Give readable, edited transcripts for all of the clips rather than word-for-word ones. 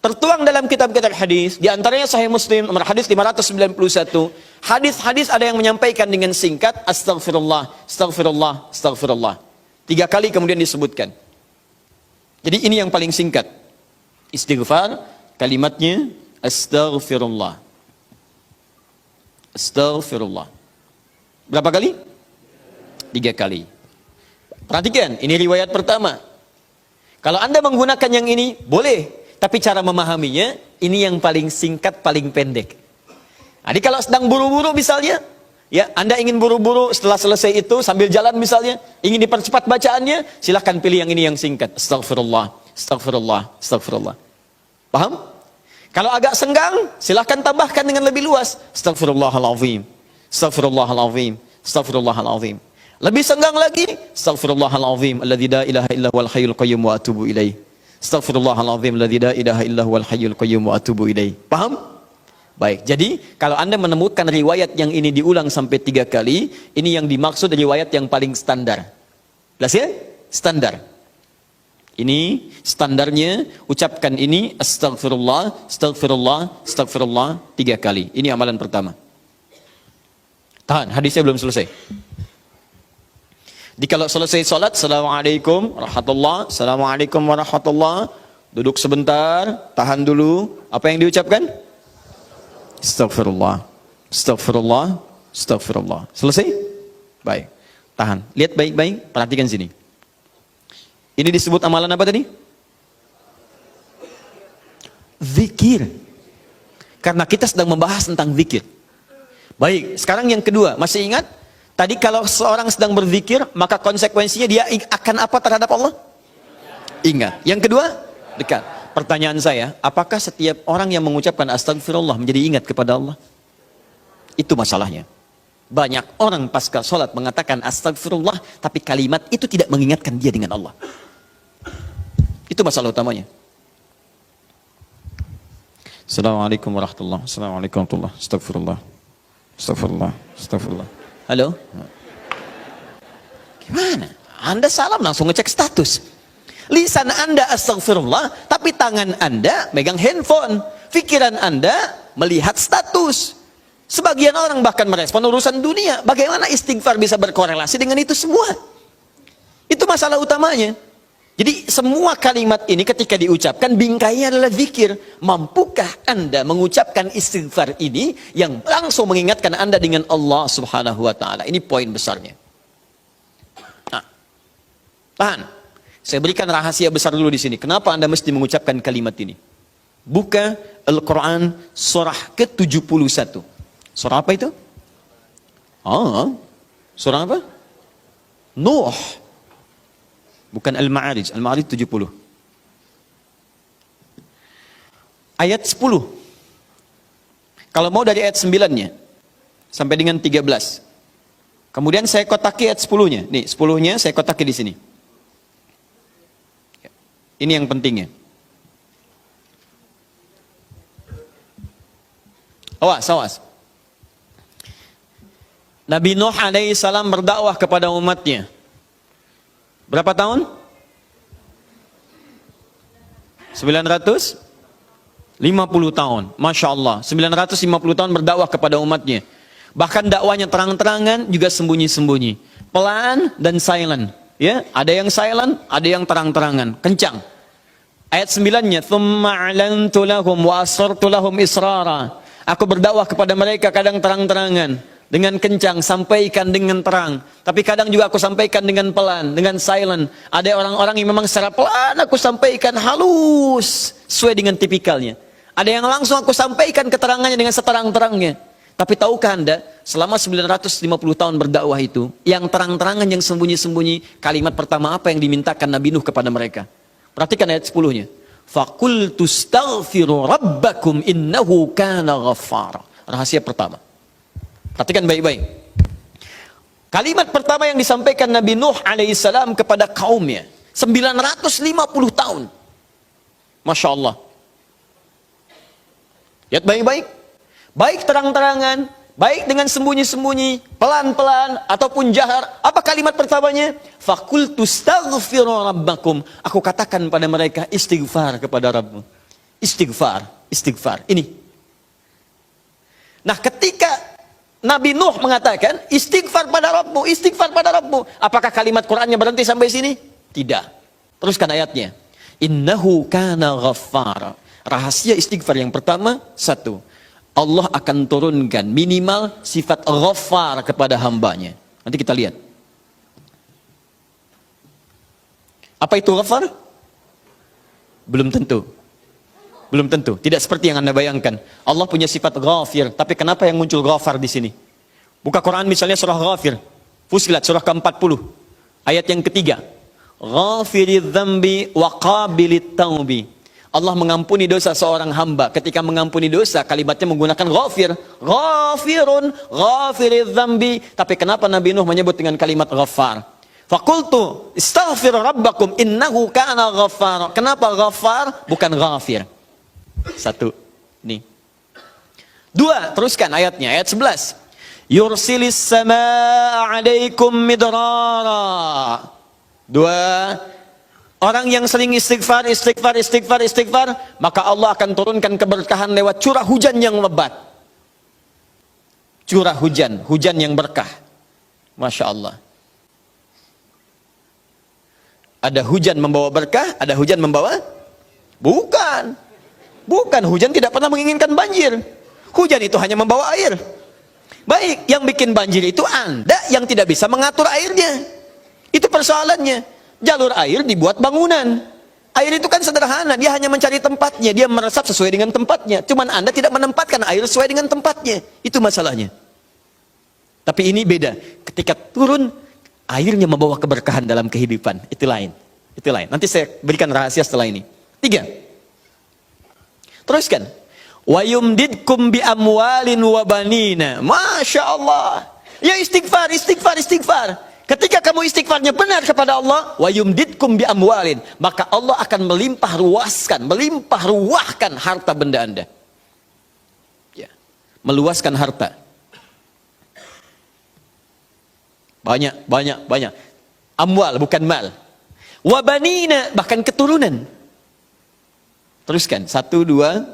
tertuang dalam kitab-kitab hadis, di antaranya Sahih Muslim nomor hadis 591. Hadis-hadis ada yang menyampaikan dengan singkat astagfirullah, astagfirullah, astagfirullah. 3 kali kemudian disebutkan. Jadi ini yang paling singkat. Istighfar kalimatnya astaghfirullah. Astaghfirullah. Berapa kali? 3 kali. Perhatikan, ini riwayat pertama. Kalau Anda menggunakan yang ini, boleh. Tapi cara memahaminya, ini yang paling singkat, paling pendek. Jadi kalau sedang buru-buru misalnya, ya Anda ingin buru-buru setelah selesai itu, sambil jalan misalnya, ingin dipercepat bacaannya, silahkan pilih yang ini yang singkat. Astaghfirullah, astaghfirullah, astaghfirullah. Paham? Kalau agak senggang, silahkan tambahkan dengan lebih luas. Astaghfirullahaladzim, astaghfirullahaladzim, astaghfirullahaladzim. Lebih senggang lagi, astaghfirullahaladzim, alladzi la ilaha illa huwal hayyul qayyum wa atubu ilaih. Astaghfirullahaladzim, alladzi la ilaha illa huwal hayyul qayyum wa atubu ilaih. Paham? Baik, jadi kalau Anda menemukan riwayat yang ini diulang sampai 3 kali, ini yang dimaksud riwayat yang paling standar. Jelas ya? Standar. Ini standarnya, ucapkan ini astagfirullah, astagfirullah, astagfirullah 3 kali. Ini amalan pertama. Tahan, hadisnya belum selesai. Jadi kalau selesai salat, assalamualaikum warahmatullah, assalamualaikum warahmatullah, duduk sebentar, tahan dulu. Apa yang diucapkan? Astagfirullah, astagfirullah, astagfirullah. Selesai? Baik. Tahan. Lihat baik-baik, perhatikan sini. Ini disebut amalan apa tadi? Zikir. Karena kita sedang membahas tentang zikir. Baik, sekarang yang kedua, masih ingat? Tadi kalau seorang sedang berzikir, maka konsekuensinya dia akan apa terhadap Allah? Ingat. Yang kedua, dekat. Pertanyaan saya, apakah setiap orang yang mengucapkan astagfirullah menjadi ingat kepada Allah? Itu masalahnya. Banyak orang pasca sholat mengatakan astagfirullah, tapi kalimat itu tidak mengingatkan dia dengan Allah. Itu masalah utamanya. Assalamualaikum warahmatullahi wabarakatuh. Assalamualaikum warahmatullahi wabarakatuh. Astagfirullah. Astagfirullah. Astagfirullah. Halo? Gimana? Anda salam langsung ngecek status. Lisan Anda astagfirullah, tapi tangan Anda megang handphone. Pikiran Anda melihat status. Sebagian orang bahkan merespon urusan dunia. Bagaimana istighfar bisa berkorelasi dengan itu semua? Itu masalah utamanya. Jadi semua kalimat ini ketika diucapkan, bingkainya adalah zikir. Mampukah Anda mengucapkan istighfar ini yang langsung mengingatkan Anda dengan Allah subhanahu wa ta'ala? Ini poin besarnya. Nah, tahan. Saya berikan rahasia besar dulu di sini. Kenapa Anda mesti mengucapkan kalimat ini? Buka Al-Quran surah ke-71. Surah apa itu? Surah apa? Nuh. Bukan Al-Ma'arij. Al-Ma'arij 70. Ayat 10. Kalau mau dari ayat 9-nya sampai dengan 13. Kemudian saya kotaki ayat 10-nya. Nih, 10-nya saya kotaki di sini. Ini yang pentingnya. Awas. Nabi Nuh alaihissalam berdakwah kepada umatnya. Berapa tahun? 950 tahun. Masya Allah. 950 tahun berdakwah kepada umatnya. Bahkan dakwanya terang-terangan, juga sembunyi-sembunyi. Pelan dan silent. Ya, ada yang silent, ada yang terang-terangan, kencang. Ayat 9-nya, "Tsumma 'alantu lahum wa asrartu lahum israra." Aku berdakwah kepada mereka kadang terang-terangan, dengan kencang, sampaikan dengan terang. Tapi kadang juga aku sampaikan dengan pelan, dengan silent. Ada orang-orang yang memang secara pelan aku sampaikan halus, sesuai dengan tipikalnya. Ada yang langsung aku sampaikan keterangannya dengan seterang-terangnya. Tapi tahukah Anda, selama 950 tahun berdakwah itu, yang terang-terangan, yang sembunyi-sembunyi, kalimat pertama apa yang dimintakan Nabi Nuh kepada mereka? Perhatikan ayat 10-nya. Faqultu astaghfiru rabbakum innahu kana ghaffara. Rahasia pertama. Perhatikan baik-baik. Kalimat pertama yang disampaikan Nabi Nuh alaihissalam kepada kaumnya. 950 tahun. Masya Allah. Lihat baik-baik. Baik terang-terangan, baik dengan sembunyi-sembunyi, pelan-pelan, ataupun jahar. Apa kalimat pertamanya? Faqultu astaghfiru rabbakum. Aku katakan pada mereka, istighfar kepada Rabbmu. Istighfar, istighfar. Ini. Nah, ketika Nabi Nuh mengatakan istighfar pada Rabbmu, istighfar pada Rabbmu, apakah kalimat Qur'annya berhenti sampai sini? Tidak. Teruskan ayatnya. Innahu kana ghaffara. Rahasia istighfar yang pertama, satu, Allah akan turunkan minimal sifat ghaffar kepada hambanya. Nanti kita lihat. Apa itu ghaffar? Belum tentu. Belum tentu. Tidak seperti yang Anda bayangkan. Allah punya sifat ghafir, tapi kenapa yang muncul ghafar di sini? Buka Quran misalnya surah Ghafir. Fussilat surah ke-40. Ayat yang ketiga. Ghafiridz dzambi wa qabilit taubi. Allah mengampuni dosa seorang hamba. Ketika mengampuni dosa, kalimatnya menggunakan ghafir. Ghafirun, ghafiridz dzambi. Tapi kenapa Nabi Nuh menyebut dengan kalimat ghafar? Faqultu istaghfir rabbakum innahu kana ghaffar. Kenapa ghaffar bukan ghafir? Satu. Nih. Dua, teruskan ayatnya, ayat 11. Yursilis samaa 'alaikum midrara. Dua, orang yang sering istighfar, maka Allah akan turunkan keberkahan lewat curah hujan yang lebat. Curah hujan, hujan yang berkah. Masya Allah. Ada hujan membawa berkah, ada hujan membawa? Bukan. Bukan, hujan tidak pernah menginginkan banjir. Hujan itu hanya membawa air. Baik, yang bikin banjir itu Anda yang tidak bisa mengatur airnya. Itu persoalannya. Jalur air dibuat bangunan. Air itu kan sederhana, dia hanya mencari tempatnya, dia meresap sesuai dengan tempatnya. Cuman Anda tidak menempatkan air sesuai dengan tempatnya. Itu masalahnya. Tapi ini beda. Ketika turun, airnya membawa keberkahan dalam kehidupan. Itu lain. Itu lain. Nanti saya berikan rahasia setelah ini. Tiga. Teruskan. Wa yumdidkum bi amwalin wa banina. Masya Allah. Ya istighfar, istighfar, istighfar. Ketika kamu istighfarnya benar kepada Allah, wa yumdidkum bi amwalin, maka Allah akan melimpah ruahkan harta benda Anda. Ya. Meluaskan harta. Banyak. Amwal bukan mal. Wa banina, bahkan keturunan. Teruskan. 1, 2,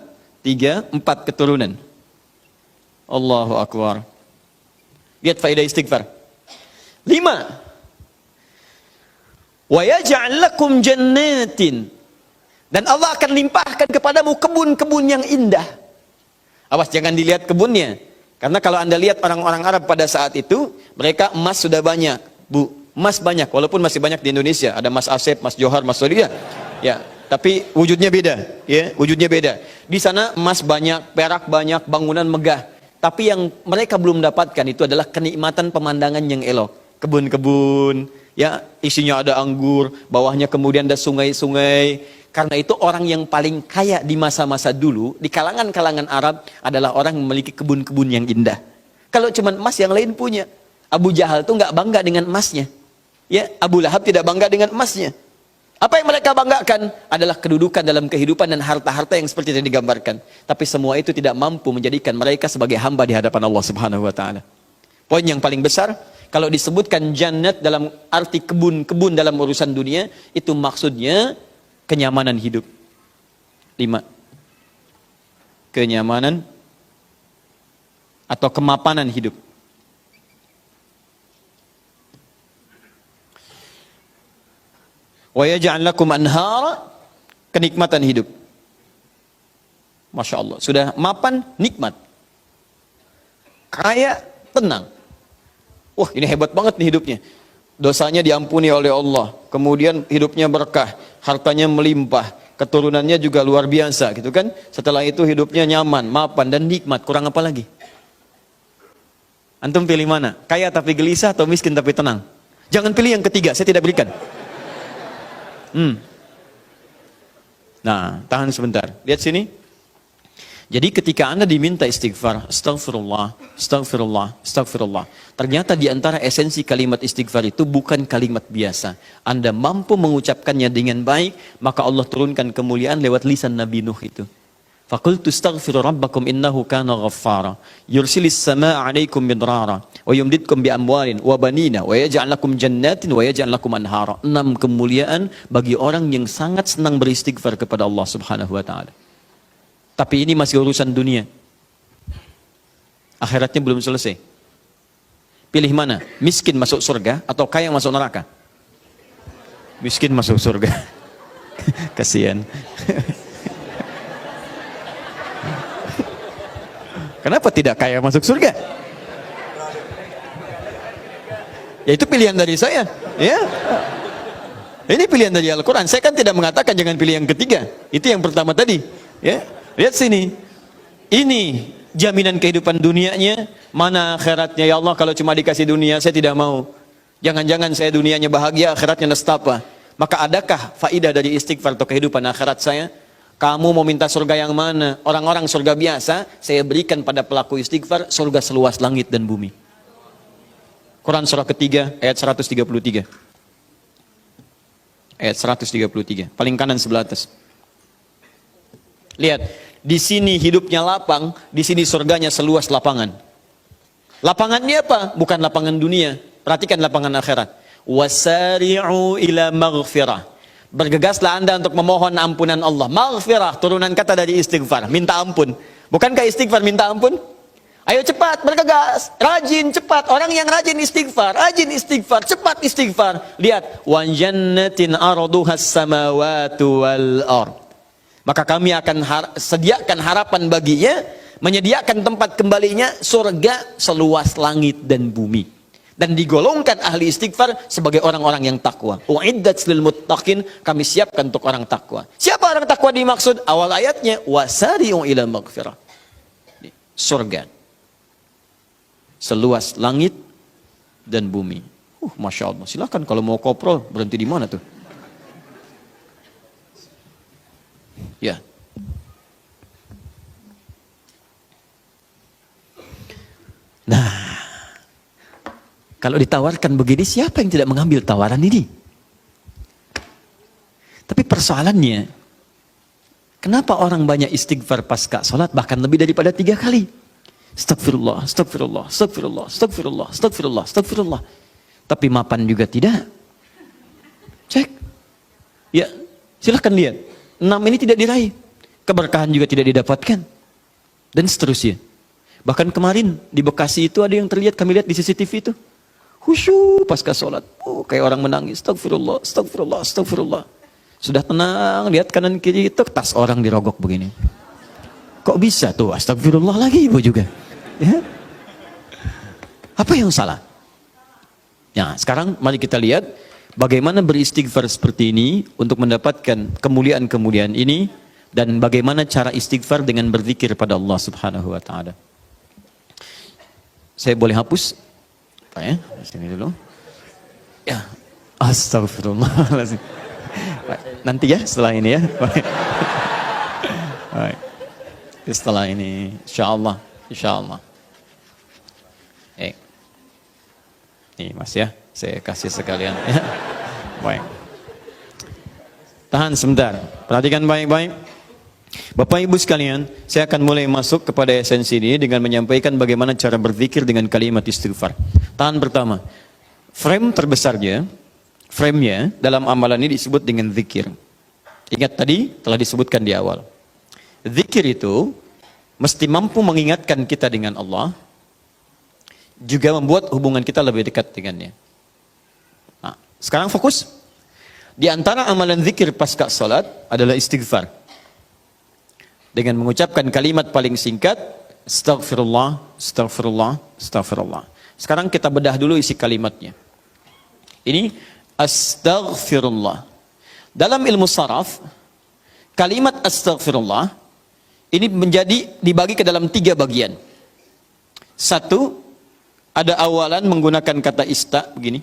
3, 4 keturunan. Allahu Akbar. Lihat faedah istighfar. 5. Wa yaj'al lakum jannatin. Dan Allah akan limpahkan kepadamu kebun-kebun yang indah. Awas jangan dilihat kebunnya. Karena kalau Anda lihat orang-orang Arab pada saat itu, mereka emas sudah banyak. Bu, emas banyak walaupun masih banyak di Indonesia. Ada Mas Asep, Mas Johar, Mas Sodia. Ya, tapi wujudnya beda, ya, wujudnya beda. Di sana emas banyak, perak banyak, bangunan megah. Tapi yang mereka belum dapatkan itu adalah kenikmatan pemandangan yang elok. Kebun-kebun, ya, isinya ada anggur, bawahnya kemudian ada sungai-sungai. Karena itu orang yang paling kaya di masa-masa dulu, di kalangan-kalangan Arab adalah orang yang memiliki kebun-kebun yang indah. Kalau cuma emas yang lain punya. Abu Jahal tuh nggak bangga dengan emasnya. Ya, Abu Lahab tidak bangga dengan emasnya. Apa yang mereka banggakan adalah kedudukan dalam kehidupan dan harta-harta yang seperti yang digambarkan. Tapi semua itu tidak mampu menjadikan mereka sebagai hamba di hadapan Allah Subhanahu wa taala. Poin yang paling besar, kalau disebutkan jannat dalam arti kebun-kebun dalam urusan dunia, itu maksudnya kenyamanan hidup. 5. Kenyamanan atau kemapanan hidup. Wa yaj'al lakum anhara, kenikmatan hidup. Masya Allah, sudah mapan, nikmat. Kaya, tenang. Wah, ini hebat banget nih hidupnya. Dosanya diampuni oleh Allah. Kemudian hidupnya berkah, hartanya melimpah, keturunannya juga luar biasa gitu kan. Setelah itu hidupnya nyaman, mapan dan nikmat. Kurang apa lagi? Antum pilih mana? Kaya tapi gelisah atau miskin tapi tenang? Jangan pilih yang ketiga, saya tidak berikan. Nah, tahan sebentar. Lihat sini. Jadi ketika Anda diminta istighfar, astagfirullah, astagfirullah, astagfirullah. Ternyata di antara esensi kalimat istighfar itu bukan kalimat biasa. Anda mampu mengucapkannya dengan baik, maka Allah turunkan kemuliaan lewat lisan Nabi Nuh itu. Faqultu astaghfiru rabbakum innahu kana ghaffara. Yursilis samaa 'alaikum midrara wa yumdidkum bi amwalin wa banina wa yaj'al lakum jannatin wa yaj'al lakum anhara. 6 kemuliaan bagi orang yang sangat senang beristighfar kepada Allah Subhanahu wa taala. Tapi ini masih urusan dunia. Akhiratnya belum selesai. Pilih mana? Miskin masuk surga atau kaya masuk neraka? Miskin masuk surga. Kasihan. Kenapa tidak kaya masuk surga? Ya itu pilihan dari saya. Ya. Ini pilihan dari Al-Quran. Saya kan tidak mengatakan jangan pilih yang ketiga. Itu yang pertama tadi. Ya. Lihat sini. Ini jaminan kehidupan dunianya. Mana akhiratnya? Ya Allah, kalau cuma dikasih dunia saya tidak mau. Jangan-jangan saya dunianya bahagia, akhiratnya nestapa. Maka adakah faidah dari istighfar untuk kehidupan akhirat saya? Kamu mau minta surga yang mana? Orang-orang surga biasa, saya berikan pada pelaku istighfar surga seluas langit dan bumi. Quran surah ketiga ayat 133. Ayat 133, paling kanan sebelah atas. Lihat, di sini hidupnya lapang, di sini surganya seluas lapangan. Lapangannya apa? Bukan lapangan dunia. Perhatikan lapangan akhirat. Wasari'u ila maghfirah. Bergegaslah Anda untuk memohon ampunan Allah. Maghfirah, turunan kata dari istighfar, minta ampun. Bukankah istighfar minta ampun? Ayo cepat, bergegas, rajin, cepat. Orang yang rajin istighfar, cepat istighfar. Lihat, wa jannatin arduhas samawati wal ard. Maka kami akan sediakan harapan baginya, menyediakan tempat kembalinya surga seluas langit dan bumi. Dan digolongkan ahli istighfar sebagai orang-orang yang takwa. Uiddat lil muttaqin, kami siapkan untuk orang takwa. Siapa orang takwa dimaksud? Awal ayatnya wasari'u ila maghfirah. Surga seluas langit dan bumi. Masya Allah. Silakan kalau mau koprol berhenti di mana tuh? Ya. Nah, kalau ditawarkan begini, siapa yang tidak mengambil tawaran ini? Tapi persoalannya, kenapa orang banyak istighfar pasca salat bahkan lebih daripada 3 kali? Astagfirullah, astagfirullah, astagfirullah, astagfirullah, astagfirullah, astagfirullah. Tapi mapan juga tidak. Cek. Ya, silahkan lihat. 6 ini tidak diraih. Keberkahan juga tidak didapatkan. Dan seterusnya. Bahkan kemarin di Bekasi itu ada yang terlihat, kami lihat di CCTV itu. Khusyuk pasca sholat. Oh, kayak orang menangis. Astagfirullah, astagfirullah, astagfirullah. Sudah tenang, lihat kanan kiri itu tas orang dirogok begini. Kok bisa tuh? Astagfirullah lagi ibu juga. Ya. Apa yang salah? Ya, sekarang mari kita lihat bagaimana beristighfar seperti ini untuk mendapatkan kemuliaan-kemuliaan ini dan bagaimana cara istighfar dengan berzikir pada Allah Subhanahu wa taala. Saya boleh hapus? Apa ya? Sini dulu. Ya. Astagfirullahaladzim. Nanti ya setelah ini ya. Baik. Setelah ini insyaallah, insyaallah. Nih Mas ya, saya kasih sekalian ya. Baik. Tahan sebentar. Perhatikan baik-baik. Bapak Ibu sekalian, saya akan mulai masuk kepada esensi ini dengan menyampaikan bagaimana cara berzikir dengan kalimat istighfar. Tahan pertama. Frame terbesarnya, frame-nya dalam amalan ini disebut dengan zikir. Ingat tadi telah disebutkan di awal. Zikir itu mesti mampu mengingatkan kita dengan Allah, juga membuat hubungan kita lebih dekat dengannya. Nah, sekarang fokus. Di antara amalan zikir pasca salat adalah istighfar. Dengan mengucapkan kalimat paling singkat, astagfirullah, astagfirullah, astagfirullah. Sekarang kita bedah dulu isi kalimatnya. Ini astagfirullah. Dalam ilmu saraf, kalimat astagfirullah ini dibagi ke dalam 3 bagian. Satu, ada awalan menggunakan kata ista begini.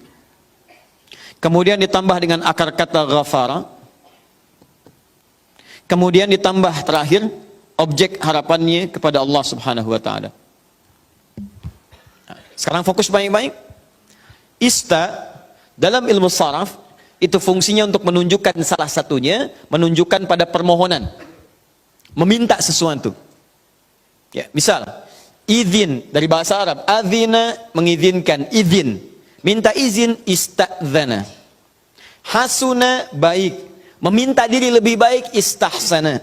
Kemudian ditambah dengan akar kata ghafara. Kemudian ditambah terakhir objek harapannya kepada Allah Subhanahu wa taala. Nah, sekarang fokus baik-baik. Ista dalam ilmu saraf itu fungsinya untuk menunjukkan salah satunya, menunjukkan pada permohonan. Meminta sesuatu. Ya, misal izin dari bahasa Arab, adzina mengizinkan, izin. Minta izin istadzana. Hasuna baik, meminta diri lebih baik istahsana.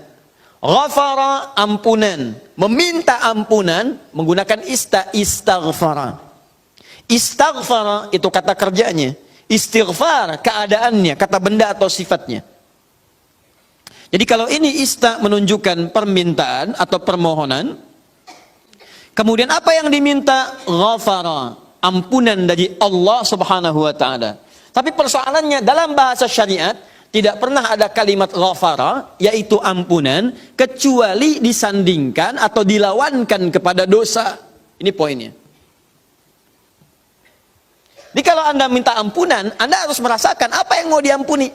Ghafara, ampunan. Meminta ampunan menggunakan istaghfara. Istaghfara itu kata kerjanya. Istighfar keadaannya, kata benda atau sifatnya. Jadi kalau ini menunjukkan permintaan atau permohonan. Kemudian apa yang diminta? Ghafara, ampunan dari Allah Subhanahu wa taala. Tapi persoalannya dalam bahasa syariat tidak pernah ada kalimat ghafara, yaitu ampunan, kecuali disandingkan atau dilawankan kepada dosa. Ini poinnya. Jadi kalau Anda minta ampunan, Anda harus merasakan apa yang mau diampuni.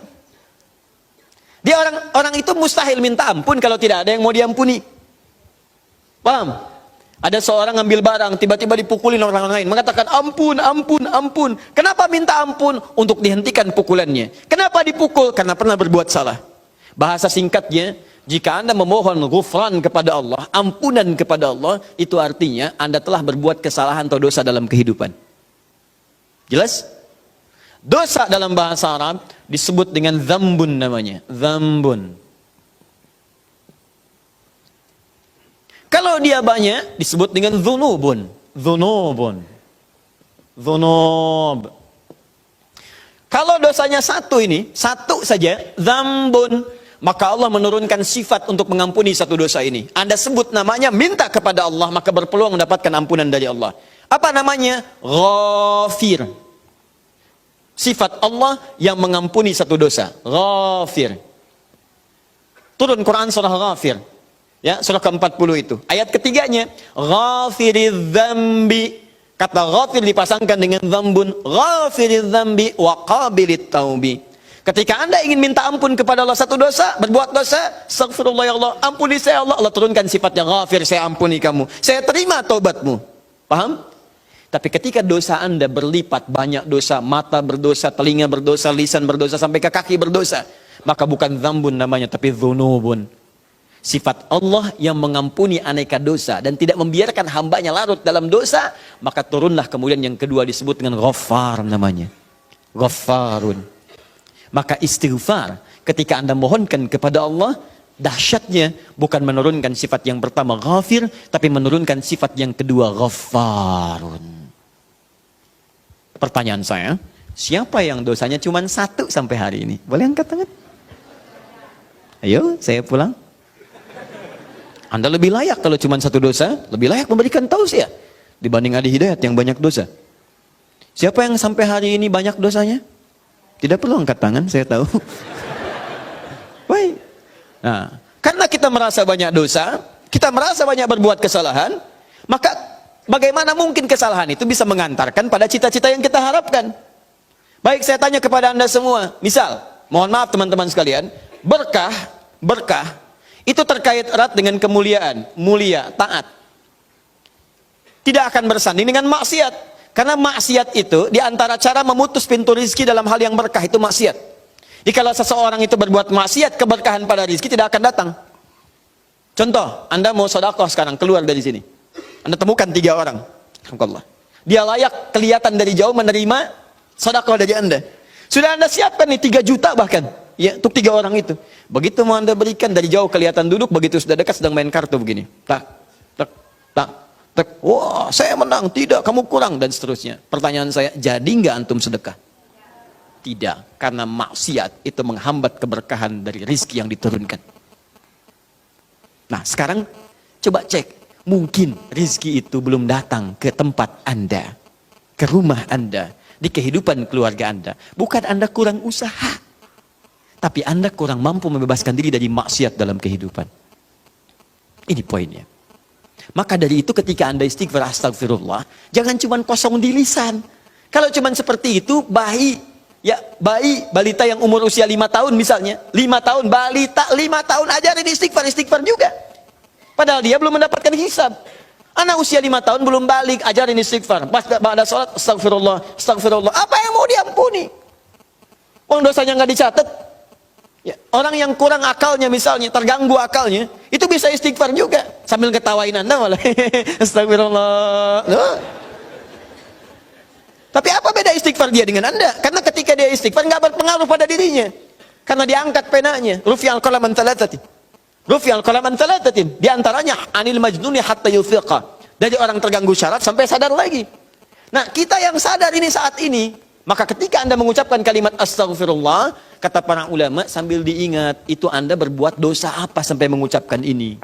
Dia orang itu mustahil minta ampun kalau tidak ada yang mau diampuni. Paham? Ada seorang ngambil barang, tiba-tiba dipukulin orang lain, mengatakan ampun, ampun, ampun. Kenapa minta ampun? Untuk dihentikan pukulannya. Kenapa dipukul? Karena pernah berbuat salah. Bahasa singkatnya, jika Anda memohon ghufran kepada Allah, ampunan kepada Allah, itu artinya Anda telah berbuat kesalahan atau dosa dalam kehidupan. Jelas? Dosa dalam bahasa Arab disebut dengan dzambun namanya. Dzambun. Kalau dia banyak disebut dengan dzunubun. Dzunubun. Dzunub. Kalau dosanya satu saja, dzambun, maka Allah menurunkan sifat untuk mengampuni satu dosa ini. Anda sebut namanya, minta kepada Allah, maka berpeluang mendapatkan ampunan dari Allah. Apa namanya? Ghafir. Sifat Allah yang mengampuni satu dosa. Ghafir. Turun Quran surah Ghafir. Ya, surah ke-40 itu. Ayat ketiganya, ghafiriz dzambi. Kata ghafir dipasangkan dengan dzambun. Ghafiriz dzambi wa qabilit taubi. Ketika Anda ingin minta ampun kepada Allah satu dosa, berbuat dosa, astaghfirullah ya Allah, ampuni saya Allah. Allah turunkan sifatnya ghafir, saya ampuni kamu. Saya terima taubatmu. Paham? Tapi ketika dosa Anda berlipat, banyak dosa, mata berdosa, telinga berdosa, lisan berdosa, sampai ke kaki berdosa, maka bukan dzambun namanya, tapi dzunubun. Sifat Allah yang mengampuni aneka dosa dan tidak membiarkan hambanya larut dalam dosa, maka turunlah kemudian yang kedua disebut dengan Ghaffar namanya. Ghaffarun. Maka istighfar ketika Anda mohonkan kepada Allah, dahsyatnya bukan menurunkan sifat yang pertama Ghafir, tapi menurunkan sifat yang kedua Ghaffarun. Pertanyaan saya, siapa yang dosanya cuma satu sampai hari ini? Boleh angkat tangan? Ayo, saya pulang. Anda lebih layak kalau cuma satu dosa, lebih layak memberikan tausiah dibanding Adi Hidayat yang banyak dosa. Siapa yang sampai hari ini banyak dosanya? Tidak perlu angkat tangan, saya tahu. Baik. Nah, karena kita merasa banyak dosa, kita merasa banyak berbuat kesalahan, maka bagaimana mungkin kesalahan itu bisa mengantarkan pada cita-cita yang kita harapkan? Baik, saya tanya kepada Anda semua, misal, mohon maaf teman-teman sekalian, berkah itu terkait erat dengan kemuliaan, mulia, taat. Tidak akan bersanding dengan maksiat. Karena maksiat itu diantara cara memutus pintu rizki dalam hal yang berkah itu maksiat. Jadi kalau seseorang itu berbuat maksiat, keberkahan pada rizki tidak akan datang. Contoh, Anda mau sedekah sekarang, keluar dari sini. Anda temukan 3 orang. Alhamdulillah. Dia layak kelihatan dari jauh menerima sedekah dari Anda. Sudah Anda siapkan nih 3 juta bahkan. Ya, untuk 3 orang itu. Begitu mau Anda berikan, dari jauh kelihatan duduk, begitu sudah dekat sedang main kartu begini. Tak, tak, tak, tak. Wah, saya menang. Tidak, kamu kurang, dan seterusnya. Pertanyaan saya, jadi nggak antum sedekah? Tidak, karena maksiat itu menghambat keberkahan dari rizki yang diturunkan. Nah, sekarang coba cek. Mungkin rizki itu belum datang ke tempat Anda, ke rumah Anda, di kehidupan keluarga Anda. Bukan Anda kurang usaha, tapi Anda kurang mampu membebaskan diri dari maksiat dalam kehidupan. Ini poinnya. Maka dari itu ketika Anda istighfar astagfirullah, jangan cuma kosong di lisan. Kalau cuma seperti itu, balita yang umur usia 5 tahun misalnya, 5 tahun, balita 5 tahun ajarin istighfar juga. Padahal dia belum mendapatkan hisab. Anak usia 5 tahun belum balik, ajarin istighfar. Pas pada sholat, astagfirullah, astagfirullah. Apa yang mau diampuni? Uang dosanya nggak dicatat. Ya, orang yang kurang akalnya misalnya, terganggu akalnya, itu bisa istighfar juga sambil ketawain Anda malah. Astagfirullah. Loh. Tapi apa beda istighfar dia dengan Anda? Karena ketika dia istighfar nggak berpengaruh pada dirinya. Karena diangkat penanya. Rufi'al qalam an thalathati. Rufi'al qalam an thalathatin, di antaranya anil majnuni hatta yufiqa. Dari orang terganggu syarat sampai sadar lagi. Nah, kita yang sadar ini saat ini, maka ketika Anda mengucapkan kalimat astaghfirullah, kata para ulama sambil diingat, itu Anda berbuat dosa apa sampai mengucapkan ini?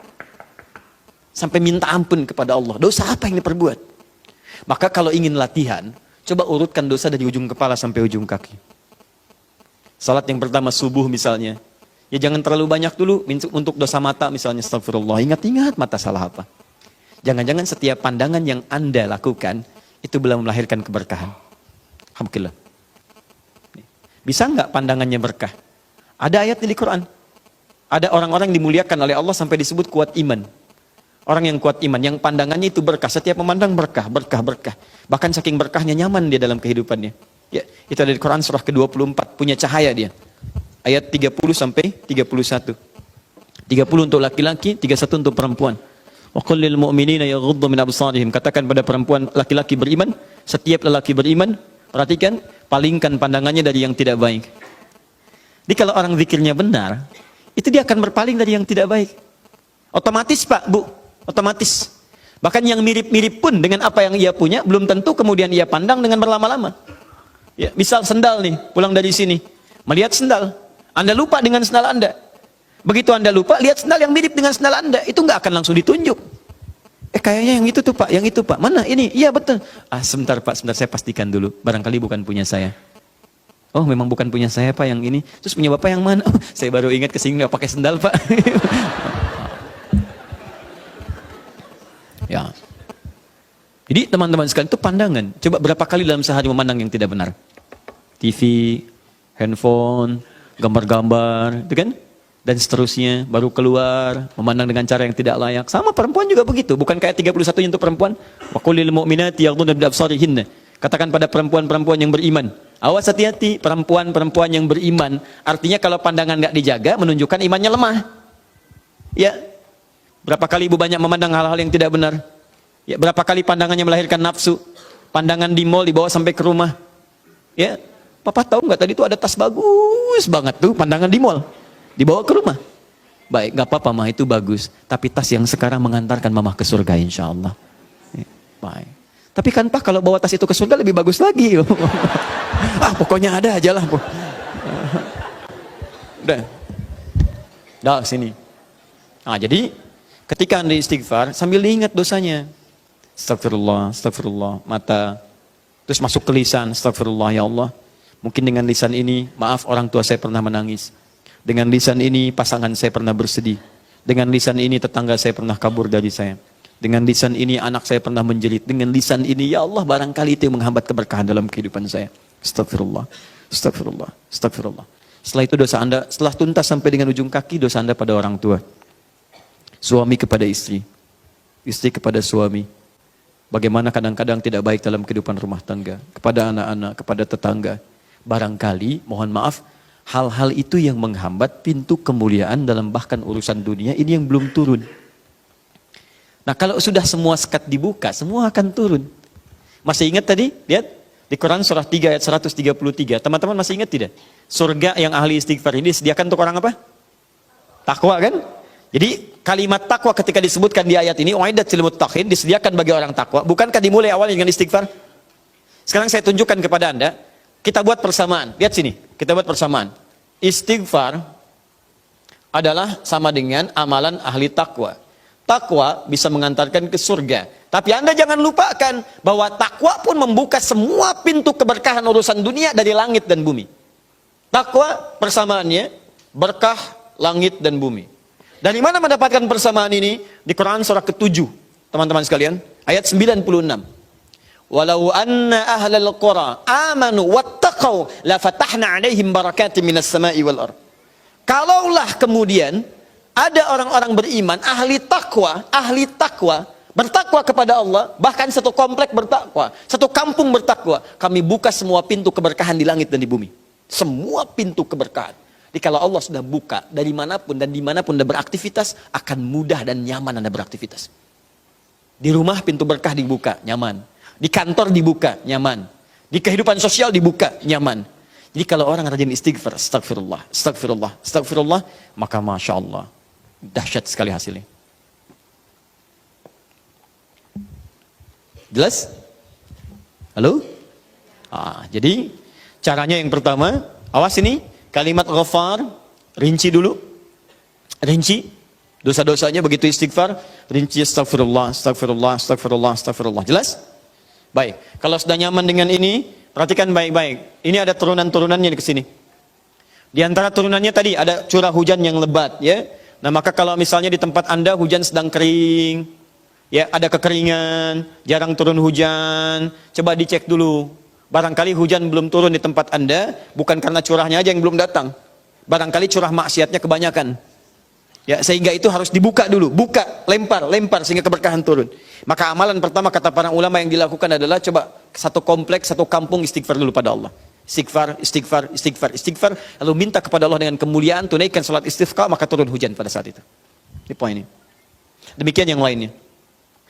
Sampai minta ampun kepada Allah. Dosa apa yang diperbuat? Maka kalau ingin latihan, coba urutkan dosa dari ujung kepala sampai ujung kaki. Salat yang pertama subuh misalnya, ya jangan terlalu banyak dulu untuk dosa mata misalnya astagfirullah. Ingat-ingat mata salah apa. Jangan-jangan setiap pandangan yang Anda lakukan itu belum melahirkan keberkahan. Alhamdulillah. Bisa nggak pandangannya berkah? Ada ayatnya di Quran. Ada orang-orang yang dimuliakan oleh Allah sampai disebut kuat iman. Orang yang kuat iman, yang pandangannya itu berkah. Setiap memandang berkah, berkah, berkah. Bahkan saking berkahnya nyaman dia dalam kehidupannya. Ya, itu ada di Quran surah ke-24. Punya cahaya dia. Ayat 30 sampai 31. 30 untuk laki-laki, 31 untuk perempuan. Wa qul lil mu'minina yaghuddu min absarihim. Katakan pada perempuan laki-laki beriman, setiap lelaki beriman, perhatikan, palingkan pandangannya dari yang tidak baik. Jadi kalau orang zikirnya benar, itu dia akan berpaling dari yang tidak baik. Otomatis Pak, Bu, otomatis. Bahkan yang mirip-mirip pun dengan apa yang ia punya, belum tentu kemudian ia pandang dengan berlama-lama. Ya, misal sendal nih, pulang dari sini, melihat sendal, Anda lupa dengan sendal Anda. Begitu Anda lupa, lihat sendal yang mirip dengan sendal Anda, itu nggak akan langsung ditunjuk. Kayaknya yang itu tuh Pak, yang itu Pak. Mana ini? Iya betul. Sebentar Pak, sebentar saya pastikan dulu. Barangkali bukan punya saya. Oh memang bukan punya saya Pak yang ini. Terus punya Bapak yang mana? Oh, saya baru ingat kesini nggak pakai sendal Pak. Ya. Jadi teman-teman sekalian itu pandangan. Coba berapa kali dalam sehari memandang yang tidak benar? TV, handphone, gambar-gambar, itu kan? Dan seterusnya, baru keluar, memandang dengan cara yang tidak layak. Sama perempuan juga begitu, bukan kayak 31 untuk perempuan. Wa qul lil mu'minati yaghdudna min absarihinna. Katakan pada perempuan-perempuan yang beriman. Awas hati-hati, perempuan-perempuan yang beriman. Artinya kalau pandangan nggak dijaga, menunjukkan imannya lemah. Ya, berapa kali ibu banyak memandang hal-hal yang tidak benar. Ya, berapa kali pandangannya melahirkan nafsu. Pandangan di mall dibawa sampai ke rumah. Ya, Papa tahu nggak tadi tuh ada tas bagus banget tuh, pandangan di mall. Dibawa ke rumah. Baik, gak apa-apa mah, itu bagus. Tapi tas yang sekarang mengantarkan mama ke surga insya Allah. Baik. Tapi kan Pak kalau bawa tas itu ke surga lebih bagus lagi. Pokoknya ada aja lah. Udah. Dah sini. Nah jadi ketika Anda istighfar sambil diingat dosanya. Astagfirullah, astagfirullah, mata. Terus masuk ke lisan, astagfirullah ya Allah. Mungkin dengan lisan ini, maaf orang tua saya pernah menangis. Dengan lisan ini pasangan saya pernah bersedih. Dengan lisan ini tetangga saya pernah kabur dari saya. Dengan lisan ini anak saya pernah menjerit. Dengan lisan ini ya Allah barangkali itu yang menghambat keberkahan dalam kehidupan saya. Astagfirullah, astagfirullah, astagfirullah. Setelah itu dosa Anda, setelah tuntas sampai dengan ujung kaki, dosa Anda pada orang tua. Suami kepada istri. Istri kepada suami. Bagaimana kadang-kadang tidak baik dalam kehidupan rumah tangga. Kepada anak-anak, kepada tetangga. Barangkali, mohon maaf, hal-hal itu yang menghambat pintu kemuliaan dalam bahkan urusan dunia ini yang belum turun. Nah kalau sudah semua sekat dibuka, semua akan turun. Masih ingat tadi? Lihat di Quran surah 3 ayat 133. Teman-teman masih ingat tidak? Surga yang ahli istighfar ini disediakan untuk orang apa? Takwa kan? Jadi kalimat takwa ketika disebutkan di ayat ini, uiddat lil muttaqin, disediakan bagi orang takwa. Bukankah dimulai awal dengan istighfar? Sekarang saya tunjukkan kepada Anda. Kita buat persamaan, lihat sini, kita buat persamaan. Istighfar adalah sama dengan amalan ahli takwa. Takwa bisa mengantarkan ke surga. Tapi Anda jangan lupakan bahwa takwa pun membuka semua pintu keberkahan urusan dunia dari langit dan bumi. Takwa persamaannya berkah langit dan bumi. Dari mana mendapatkan persamaan ini? Di Quran surah ke-7, teman-teman sekalian, ayat 96. Walau anna ahlal qura amanu wattaqau la fatahna alaihim barakatin minas sama'i wal ardh. Kalaulah kemudian ada orang-orang beriman ahli takwa bertakwa kepada Allah, bahkan satu komplek bertakwa, satu kampung bertakwa, kami buka semua pintu keberkahan di langit dan di bumi. Semua pintu keberkahan. Jadi kalau Allah sudah buka dari manapun dan dimanapun Anda beraktivitas, akan mudah dan nyaman Anda beraktivitas. Di rumah pintu berkah dibuka, nyaman. Di kantor dibuka, nyaman. Di kehidupan sosial dibuka, nyaman. Jadi kalau orang rajin istighfar, astagfirullah, astagfirullah, astagfirullah, maka Masya Allah. Dahsyat sekali hasilnya. Jelas? Halo? Jadi caranya yang pertama, awas ini kalimat ghafar, rinci dulu. Rinci dosa-dosanya, begitu istighfar, rinci astagfirullah, astagfirullah, astagfirullah, astagfirullah. Jelas? Baik, kalau sudah nyaman dengan ini, perhatikan baik-baik. Ini ada turunan-turunannya di sini. Di antara turunannya tadi ada curah hujan yang lebat, ya. Nah, maka kalau misalnya di tempat Anda hujan sedang kering, ya, ada kekeringan, jarang turun hujan, coba dicek dulu. Barangkali hujan belum turun di tempat Anda, bukan karena curahnya aja yang belum datang. Barangkali curah maksiatnya kebanyakan. Ya, sehingga itu harus dibuka dulu, buka, lempar sehingga keberkahan turun. Maka amalan pertama kata para ulama yang dilakukan adalah coba satu kompleks, satu kampung istighfar dulu pada Allah. Istighfar, istighfar, istighfar, istighfar, lalu minta kepada Allah dengan kemuliaan, tunaikan salat istisqa, maka turun hujan pada saat itu. Ini poin ini. Demikian yang lainnya.